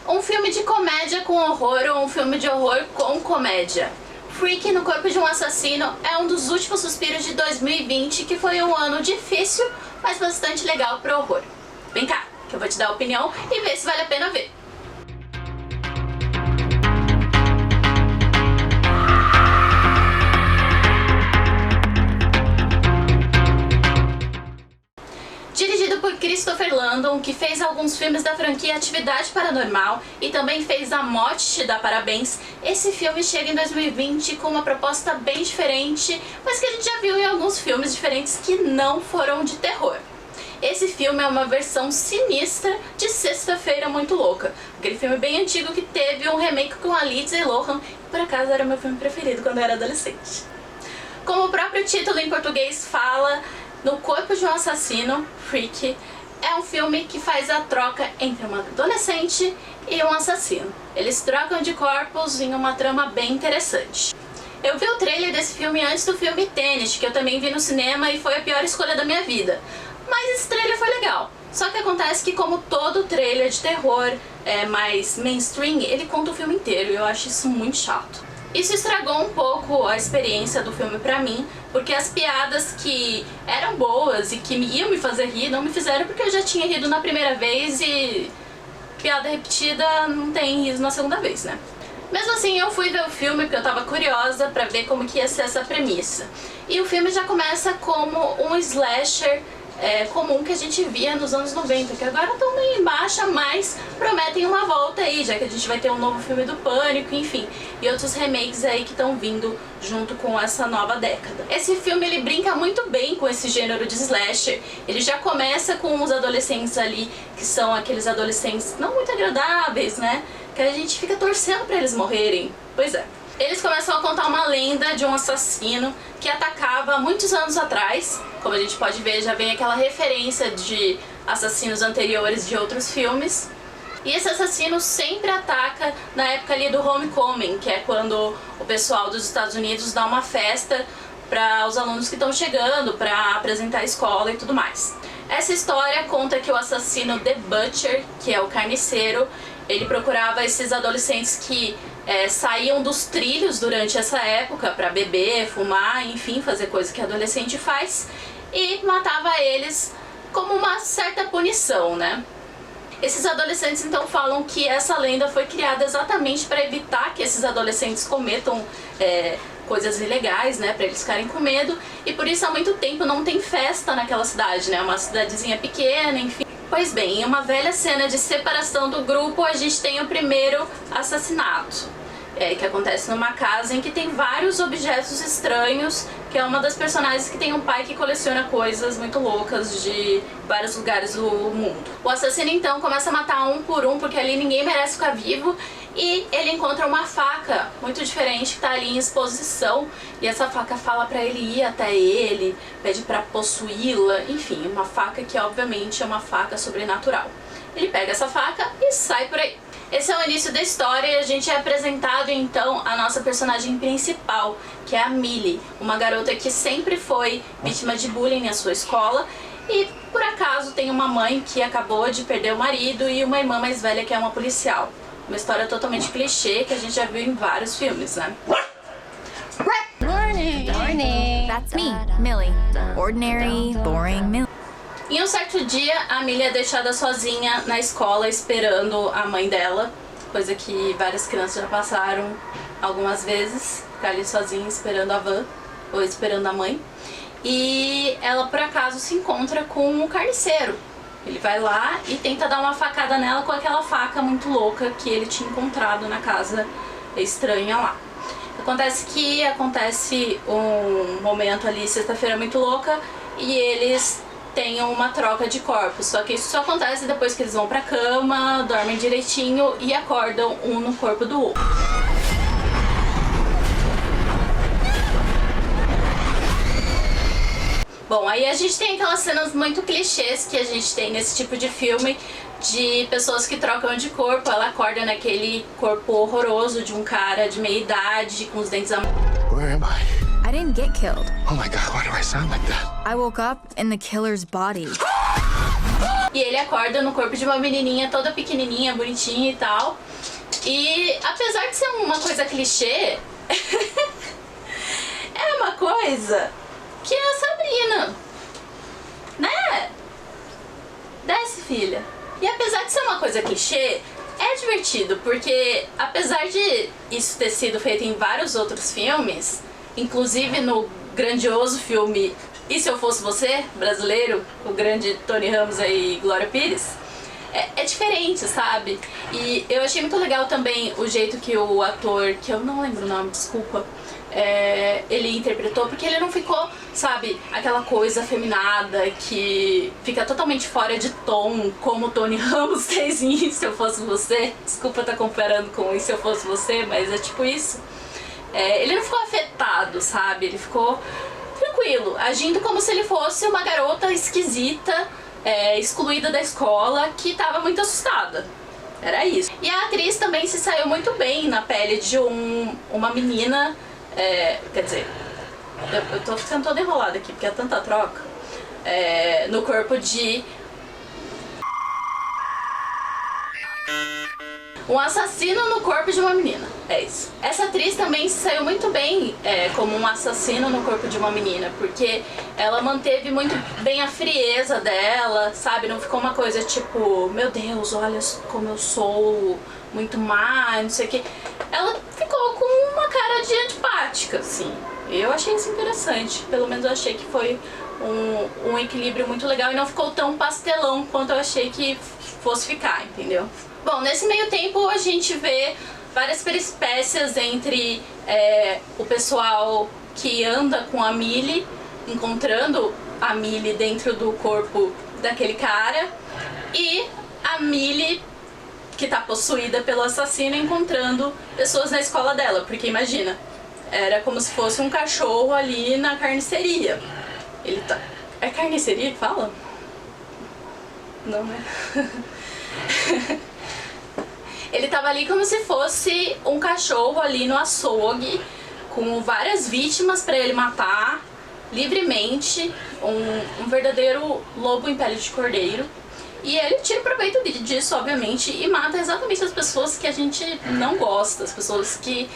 Um filme de comédia com horror ou um filme de horror com comédia? Freak no Corpo de um Assassino é um dos últimos suspiros de 2020, que foi um ano difícil, mas bastante legal pro horror. Vem cá, que eu vou te dar a opinião e ver se vale a pena ver. Dirigido por Christopher Landon, que fez alguns filmes da franquia Atividade Paranormal e também fez A Morte Te Dá Parabéns, esse filme chega em 2020 com uma proposta bem diferente, mas que a gente já viu em alguns filmes diferentes que não foram de terror. Esse filme é uma versão sinistra de Sexta-feira Muito Louca, aquele filme bem antigo que teve um remake com a Lindsay Lohan, que por acaso era meu filme preferido quando eu era adolescente. Como o próprio título em português fala, No Corpo de um Assassino, Freak, é um filme que faz a troca entre uma adolescente e um assassino. Eles trocam de corpos em uma trama bem interessante. Eu vi o trailer desse filme antes do filme Tenet, que eu também vi no cinema e foi a pior escolha da minha vida. Mas esse trailer foi legal. Só que acontece que, como todo trailer de terror mais mainstream, ele conta o filme inteiro e eu acho isso muito chato. Isso estragou um pouco a experiência do filme pra mim, porque as piadas que eram boas e que iam me fazer rir não me fizeram, porque eu já tinha rido na primeira vez e piada repetida não tem riso na segunda vez, né? Mesmo assim, eu fui ver o filme porque eu tava curiosa pra ver como que ia ser essa premissa. E o filme já começa como um slasher comum que a gente via nos anos 90, que agora estão meio em baixa, mas prometem uma volta aí, já que a gente vai ter um novo filme do Pânico, enfim, e outros remakes aí que estão vindo junto com essa nova década. Esse filme, ele brinca muito bem com esse gênero de slasher. Ele já começa com os adolescentes ali, que são aqueles adolescentes não muito agradáveis, né, que a gente fica torcendo pra eles morrerem. Pois é. Eles começam a contar uma lenda de um assassino que atacava muitos anos atrás. Como a gente pode ver, já vem aquela referência de assassinos anteriores de outros filmes. E esse assassino sempre ataca na época ali do homecoming, que é quando o pessoal dos Estados Unidos dá uma festa para os alunos que estão chegando, para apresentar a escola e tudo mais. Essa história conta que o assassino The Butcher, que é o carniceiro, ele procurava esses adolescentes que saíam dos trilhos durante essa época para beber, fumar, enfim, fazer coisa que adolescente faz, e matava eles como uma certa punição, né? Esses adolescentes então falam que essa lenda foi criada exatamente para evitar que esses adolescentes cometam coisas ilegais, né, para eles ficarem com medo, e por isso há muito tempo não tem festa naquela cidade, né, uma cidadezinha pequena, enfim. Pois bem, em uma velha cena de separação do grupo, a gente tem o primeiro assassinato, que acontece numa casa em que tem vários objetos estranhos, que é uma das personagens que tem um pai que coleciona coisas muito loucas de vários lugares do mundo. O assassino então começa a matar um por um, porque ali ninguém merece ficar vivo, e ele encontra uma faca muito diferente que tá ali em exposição, e essa faca fala pra ele ir até ele, pede pra possuí-la, enfim, uma faca que obviamente é uma faca sobrenatural. Ele pega essa faca e sai por aí. Esse é o início da história e a gente é apresentado então a nossa personagem principal, que é a Millie, uma garota que sempre foi vítima de bullying na sua escola e por acaso tem uma mãe que acabou de perder o marido e uma irmã mais velha que é uma policial. Uma história totalmente clichê que a gente já viu em vários filmes, né? Morning! Morning! That's me, Millie. Ordinary, boring Millie. Em um certo dia, a Millie é deixada sozinha na escola esperando a mãe dela, coisa que várias crianças já passaram algumas vezes, ficar ali sozinha esperando a van, ou esperando a mãe. E ela, por acaso, se encontra com um carniceiro. Ele vai lá e tenta dar uma facada nela com aquela faca muito louca que ele tinha encontrado na casa estranha lá. Acontece um momento ali, Sexta-feira Muito Louca, e eles tenham uma troca de corpos, só que isso só acontece depois que eles vão pra cama, dormem direitinho e acordam um no corpo do outro. Bom, aí a gente tem aquelas cenas muito clichês que a gente tem nesse tipo de filme, de pessoas que trocam de corpo. Ela acorda naquele corpo horroroso de um cara de meia idade, com os dentes Where am I? I didn't get killed. Oh my God, why do I sound like that? I woke up in the killer's body. E ele acorda no corpo de uma menininha toda pequenininha, bonitinha e tal. E apesar de ser uma coisa clichê, é uma coisa que é a Sabrina, né? Desce, filha. E apesar de ser uma coisa clichê, é divertido, porque apesar de isso ter sido feito em vários outros filmes, inclusive no grandioso filme E Se Eu Fosse Você, brasileiro, o grande Tony Ramos e Glória Pires, é diferente, sabe? E eu achei muito legal também o jeito que o ator, que eu não lembro o nome, desculpa, ele interpretou, porque ele não ficou, sabe, aquela coisa afeminada que fica totalmente fora de tom, como o Tony Ramos fez em E Se Eu Fosse Você. Desculpa estar comparando com E Se Eu Fosse Você, mas é tipo isso. Ele não ficou afetado, sabe? Ele ficou tranquilo, agindo como se ele fosse uma garota esquisita, excluída da escola, que tava muito assustada. Era isso. E a atriz também se saiu muito bem na pele de uma menina, quer dizer, eu tô ficando toda enrolada aqui porque é tanta troca, no corpo de um assassino no corpo de uma menina. É isso. Essa atriz também se saiu muito bem como um assassino no corpo de uma menina, porque ela manteve muito bem a frieza dela, sabe? Não ficou uma coisa tipo, meu Deus, olha como eu sou muito má, não sei o que. Ela ficou com uma cara de antipática, assim. Eu achei isso interessante. Pelo menos eu achei que foi um equilíbrio muito legal e não ficou tão pastelão quanto eu achei que fosse ficar, entendeu? Bom, nesse meio tempo a gente vê várias peripécias entre o pessoal que anda com a Millie, encontrando a Millie dentro do corpo daquele cara, e a Millie, que tá possuída pelo assassino, encontrando pessoas na escola dela, porque imagina, era como se fosse um cachorro ali na carniceria. Ele tá... É carniceria que fala? Não, né? Ele tava ali como se fosse um cachorro ali no açougue, com várias vítimas pra ele matar livremente, um verdadeiro lobo em pele de cordeiro. E ele tira proveito disso, obviamente, e mata exatamente as pessoas que a gente não gosta, as pessoas que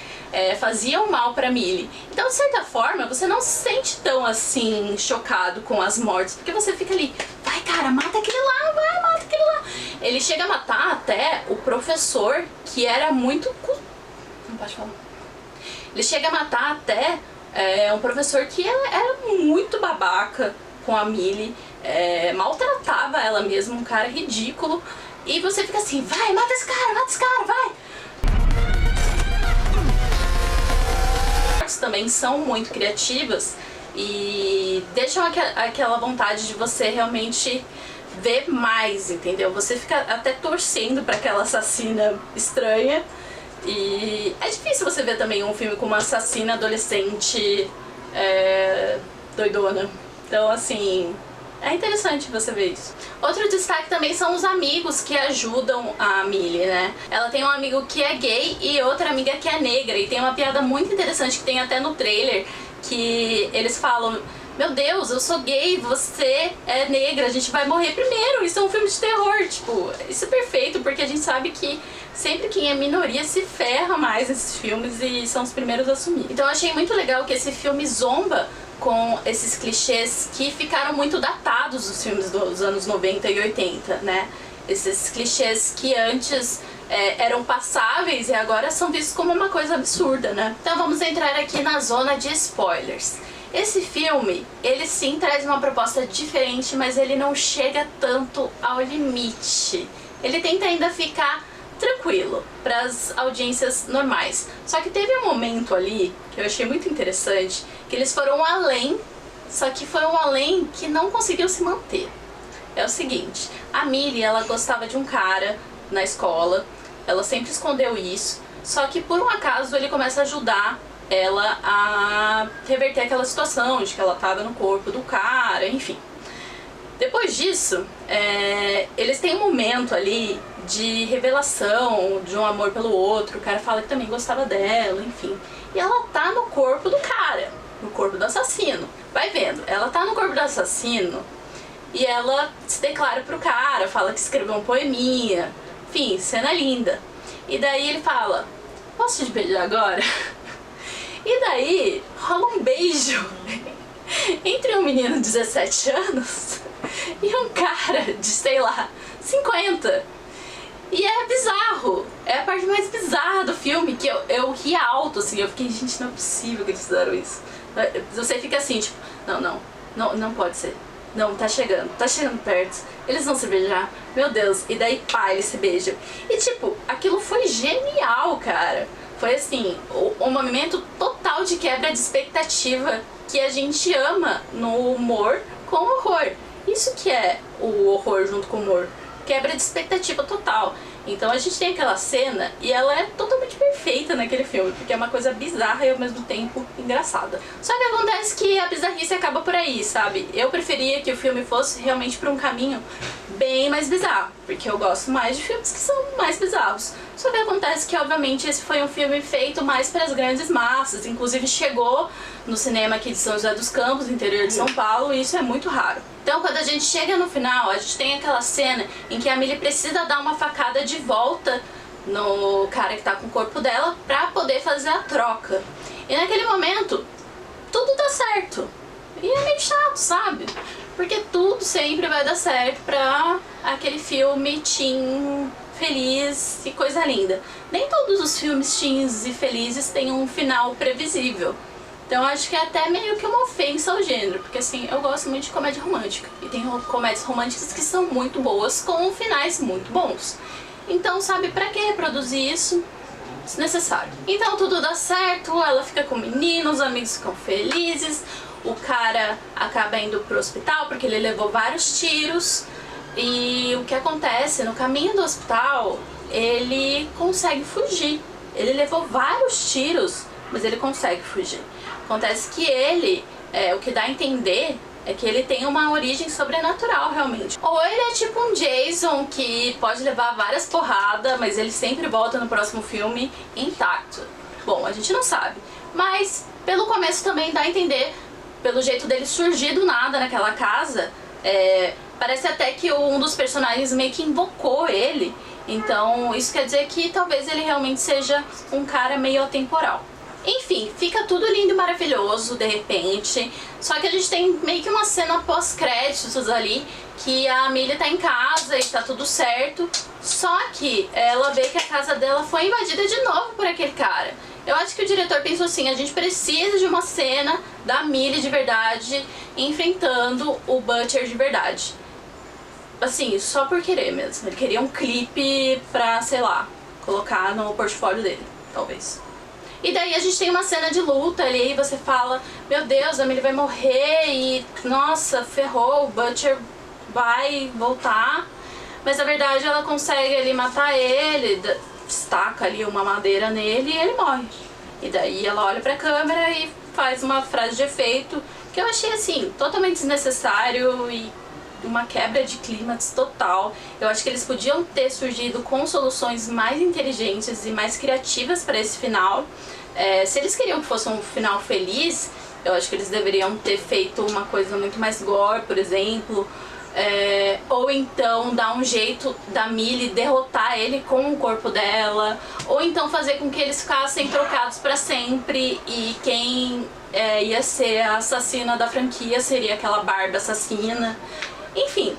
faziam mal pra Millie. Então, de certa forma, você não se sente tão assim chocado com as mortes, porque você fica ali, vai cara, mata aquele lá, vai, mata aquele lá. Ele chega a matar até o professor, que era muito... Não pode falar. Ele chega a matar até um professor que era muito babaca com a Millie, maltratava ela mesmo, um cara ridículo, e você fica assim, vai, mata esse cara, vai! As também são muito criativas e deixam aquela vontade de você realmente ver mais, entendeu? Você fica até torcendo pra aquela assassina estranha, e é difícil você ver também um filme com uma assassina adolescente doidona. Então, assim, é interessante você ver isso. Outro destaque também são os amigos que ajudam a Millie, né? Ela tem um amigo que é gay e outra amiga que é negra. E tem uma piada muito interessante que tem até no trailer, que eles falam, meu Deus, eu sou gay, você é negra, a gente vai morrer primeiro. Isso é um filme de terror, tipo, isso é perfeito, porque a gente sabe que sempre quem é minoria se ferra mais nesses filmes e são os primeiros a assumir. Então eu achei muito legal que esse filme zomba com esses clichês que ficaram muito datados dos filmes dos anos 90 e 80, né? Esses clichês que antes eram passáveis e agora são vistos como uma coisa absurda, né? Então vamos entrar aqui na zona de spoilers. Esse filme, ele sim traz uma proposta diferente, mas ele não chega tanto ao limite. Ele tenta ainda ficar tranquilo para as audiências normais. Só que teve um momento ali que eu achei muito interessante, que eles foram além, só que foi um além que não conseguiu se manter. É o seguinte, a Millie, ela gostava de um cara na escola, ela sempre escondeu isso, só que por um acaso ele começa a ajudar ela a reverter aquela situação de que ela estava no corpo do cara, enfim. Depois disso, eles têm um momento ali de revelação, de um amor pelo outro, o cara fala que também gostava dela, enfim. E ela tá no corpo do cara, no corpo do assassino. Vai vendo, ela tá no corpo do assassino e ela se declara pro cara, fala que escreveu um poeminha, enfim, cena linda. E daí ele fala, posso te beijar agora? E daí rola um beijo entre um menino de 17 anos e um cara de, sei lá, 50. E é bizarro, é a parte mais bizarra do filme, que eu ri alto, assim, eu fiquei, gente, não é possível que eles fizeram isso. Você fica assim, tipo, não pode ser. Não, tá chegando perto, eles vão se beijar, meu Deus, e daí pá, eles se beijam. E tipo, aquilo foi genial, cara. Foi assim, um momento total de quebra de expectativa que a gente ama no humor com horror. Isso que é o horror junto com o humor. Quebra de expectativa total. Então a gente tem aquela cena e ela é totalmente perfeita naquele filme, porque é uma coisa bizarra e ao mesmo tempo engraçada. Só que acontece que a bizarrice acaba por aí, sabe? Eu preferia que o filme fosse realmente por um caminho bem mais bizarro, porque eu gosto mais de filmes que são mais bizarros. Só que acontece que, obviamente, esse foi um filme feito mais para as grandes massas, inclusive chegou no cinema aqui de São José dos Campos, interior de São Paulo, e isso é muito raro. Então, quando a gente chega no final, a gente tem aquela cena em que a Millie precisa dar uma facada de volta no cara que tá com o corpo dela pra poder fazer a troca. E naquele momento, tudo dá certo. E é meio chato, sabe? Porque tudo sempre vai dar certo pra aquele filme teen feliz e coisa linda. Nem todos os filmes teens e felizes têm um final previsível. Então acho que é até meio que uma ofensa ao gênero, porque assim, eu gosto muito de comédia romântica. E tem comédias românticas que são muito boas, com finais muito bons. Então, sabe, pra que reproduzir isso? Desnecessário. Então tudo dá certo, ela fica com o menino, os amigos ficam felizes, o cara acaba indo pro hospital porque ele levou vários tiros. E o que acontece, no caminho do hospital, ele consegue fugir. Ele levou vários tiros, mas ele consegue fugir. Acontece que ele, o que dá a entender é que ele tem uma origem sobrenatural, realmente. Ou ele é tipo um Jason que pode levar várias porradas, mas ele sempre volta no próximo filme intacto. Bom, a gente não sabe. Mas pelo começo também dá a entender, pelo jeito dele surgir do nada naquela casa, parece até que um dos personagens meio que invocou ele. Então isso quer dizer que talvez ele realmente seja um cara meio atemporal. Enfim, fica tudo lindo e maravilhoso de repente. Só que a gente tem meio que uma cena pós-créditos ali, que a Millie tá em casa e tá tudo certo. Só que ela vê que a casa dela foi invadida de novo por aquele cara. Eu acho que o diretor pensou assim, a gente precisa de uma cena da Millie de verdade enfrentando o Butcher de verdade. Assim, só por querer mesmo. Ele queria um clipe pra, sei lá, colocar no portfólio dele, talvez. E daí a gente tem uma cena de luta ali, e você fala, meu Deus, a Millie vai morrer e, nossa, ferrou, o Butcher vai voltar. Mas na verdade ela consegue ali matar ele, destaca ali uma madeira nele e ele morre. E daí ela olha pra câmera e faz uma frase de efeito que eu achei assim, totalmente desnecessário e uma quebra de clímax total. Eu acho que eles podiam ter surgido com soluções mais inteligentes e mais criativas para esse final. Se eles queriam que fosse um final feliz, eu acho que eles deveriam ter feito uma coisa muito mais gore, por exemplo. Ou então dar um jeito da Millie derrotar ele com o corpo dela, ou então fazer com que eles ficassem trocados para sempre e quem ia ser a assassina da franquia seria aquela Barbie assassina. Enfim,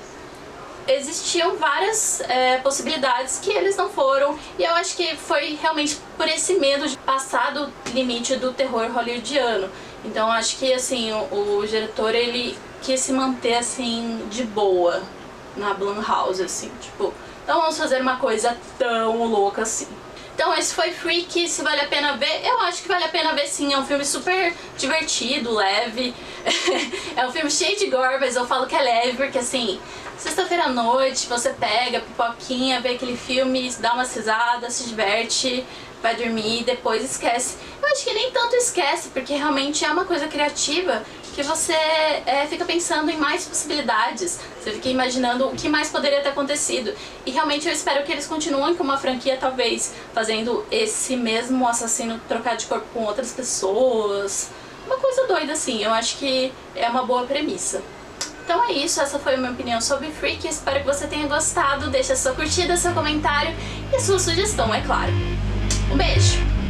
existiam várias possibilidades que eles não foram, e eu acho que foi realmente por esse medo de passar do limite do terror hollywoodiano. Então acho que assim, o diretor ele quis se manter assim de boa na Blumhouse, assim, tipo, não vamos fazer uma coisa tão louca assim. Então esse foi Freak, se vale a pena ver, eu acho que vale a pena ver sim, é um filme super divertido, leve, é um filme cheio de gore, mas eu falo que é leve porque assim, sexta-feira à noite você pega pipoquinha, vê aquele filme, dá uma risada, se diverte, vai dormir e depois esquece. Eu acho que nem tanto esquece, porque realmente é uma coisa criativa que você fica pensando em mais possibilidades, você fica imaginando o que mais poderia ter acontecido. E realmente eu espero que eles continuem com uma franquia, talvez fazendo esse mesmo assassino trocar de corpo com outras pessoas. Uma coisa doida assim, eu acho que é uma boa premissa. Então é isso, essa foi a minha opinião sobre Freak. Espero que você tenha gostado. Deixa sua curtida, seu comentário e sua sugestão, é claro. Um beijo!